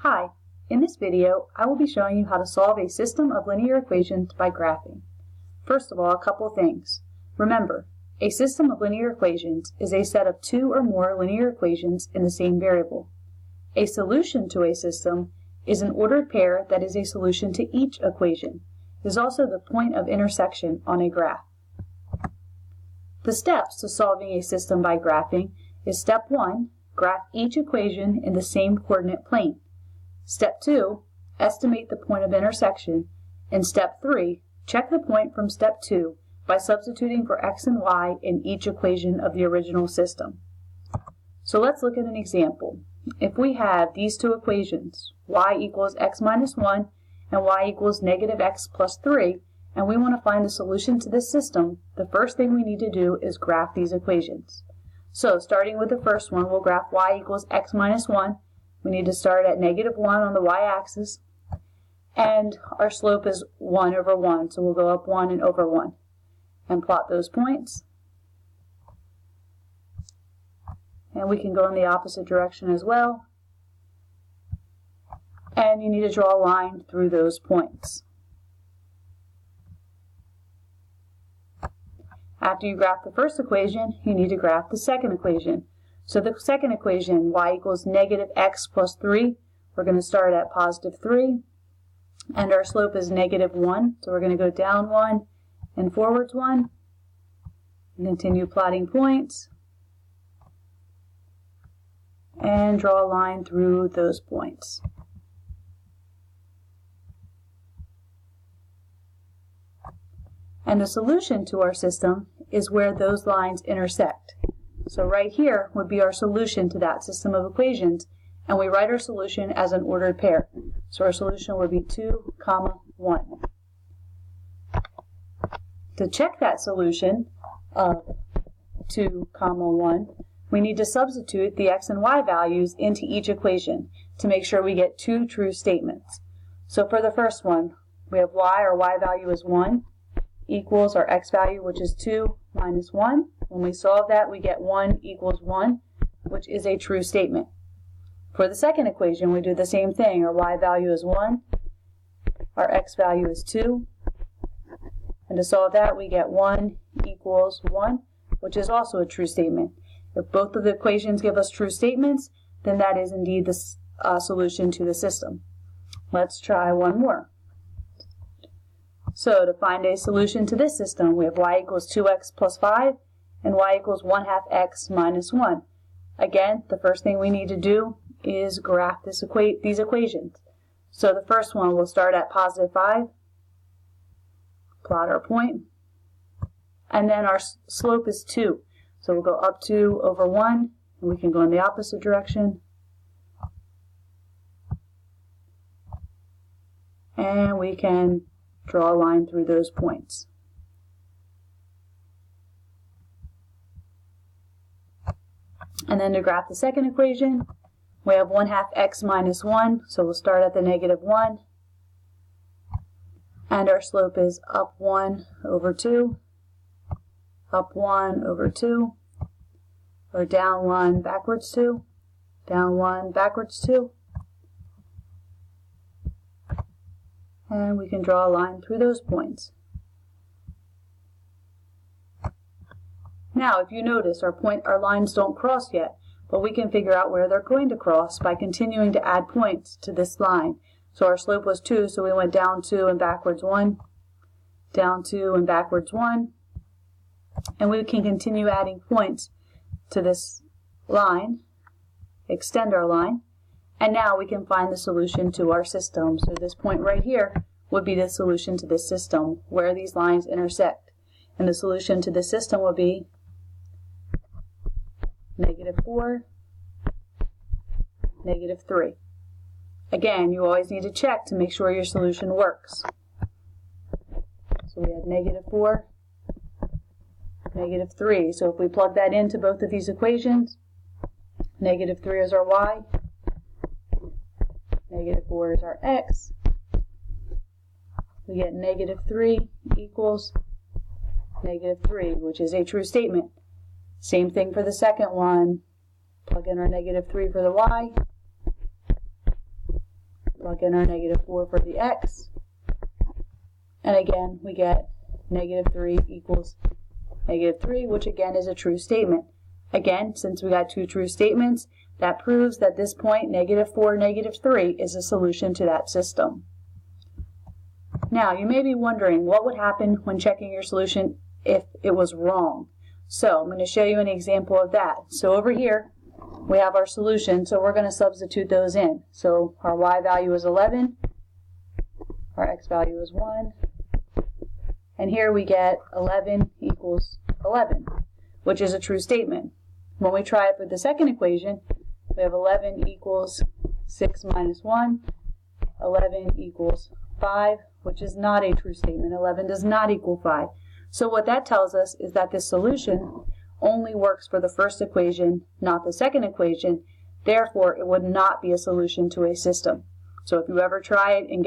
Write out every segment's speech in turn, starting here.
Hi, in this video I will be showing you how to solve a system of linear equations by graphing. First of all, a couple things. Remember, a system of linear equations is a set of two or more linear equations in the same variable. A solution to a system is an ordered pair that is a solution to each equation. It is also the point of intersection on a graph. The steps to solving a system by graphing is step 1, graph each equation in the same coordinate plane. Step 2, estimate the point of intersection. And step 3, check the point from step 2 by substituting for x and y in each equation of the original system. So let's look at an example. If we have these two equations, y equals x minus 1 and y equals negative x plus 3, and we want to find the solution to this system, the first thing we need to do is graph these equations. So starting with the first one, we'll graph y equals x minus 1. We need to start at negative 1 on the y-axis, and our slope is 1 over 1, so we'll go up 1 and over 1 and plot those points. And we can go in the opposite direction as well. And you need to draw a line through those points. After you graph the first equation, you need to graph the second equation. So the second equation, y equals negative x plus 3, we're going to start at positive 3, and our slope is negative 1, so we're going to go down 1 and forwards 1, and continue plotting points, and draw a line through those points. And the solution to our system is where those lines intersect. So right here would be our solution to that system of equations, and we write our solution as an ordered pair. So our solution would be 2, 1. To check that solution of 2, 1, we need to substitute the x and y values into each equation to make sure we get two true statements. So for the first one, we have y, our y value is 1, equals our x value, which is 2 minus 1. When we solve that, we get 1 equals 1, which is a true statement. For the second equation, we do the same thing. Our y value is 1, our x value is 2, and to solve that, we get 1 equals 1, which is also a true statement. If both of the equations give us true statements, then that is indeed the solution to the system. Let's try one more. So to find a solution to this system, we have y equals 2x plus 5 and y equals 1/2 x minus 1. Again, the first thing we need to do is graph these equations. So the first one, we'll start at positive 5, plot our point, and then our slope is 2. So we'll go up 2 over 1, and we can go in the opposite direction. And we can draw a line through those points. And then to graph the second equation, we have 1/2 x minus 1, so we'll start at the negative 1. And our slope is up 1 over 2, up 1 over 2, or down 1, backwards 2, down 1, backwards 2. And we can draw a line through those points. Now, if you notice, our lines don't cross yet, but we can figure out where they're going to cross by continuing to add points to this line. So our slope was 2, so we went down 2 and backwards 1, down 2 and backwards 1, and we can continue adding points to this line, extend our line, and now we can find the solution to our system. So this point right here would be the solution to this system, where these lines intersect. And the solution to the system would be negative 4, negative 3. Again, you always need to check to make sure your solution works. So we have negative 4, negative 3. So if we plug that into both of these equations, negative 3 is our y, negative 4 is our x. We get negative 3 equals negative 3, which is a true statement. Same thing for the second one. Plug in our negative 3 for the y. Plug in our -4 for the x. And again, we get -3 equals -3, which again is a true statement. Again, since we got two true statements, that proves that this point, -4, -3, is a solution to that system. Now, you may be wondering what would happen when checking your solution if it was wrong. So I'm going to show you an example of that. So over here, we have our solution, so we're going to substitute those in. So our y value is 11, our x value is 1, and here we get 11 equals 11, which is a true statement. When we try it for the second equation, we have 11 equals 6 minus 1, 11 equals 5, which is not a true statement. 11 does not equal 5. So what that tells us is that this solution only works for the first equation, not the second equation. Therefore, it would not be a solution to a system. So if you ever try it and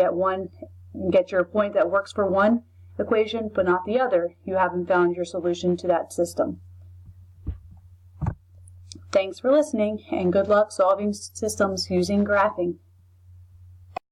get your point that works for one equation but not the other, you haven't found your solution to that system. Thanks for listening, and good luck solving systems using graphing.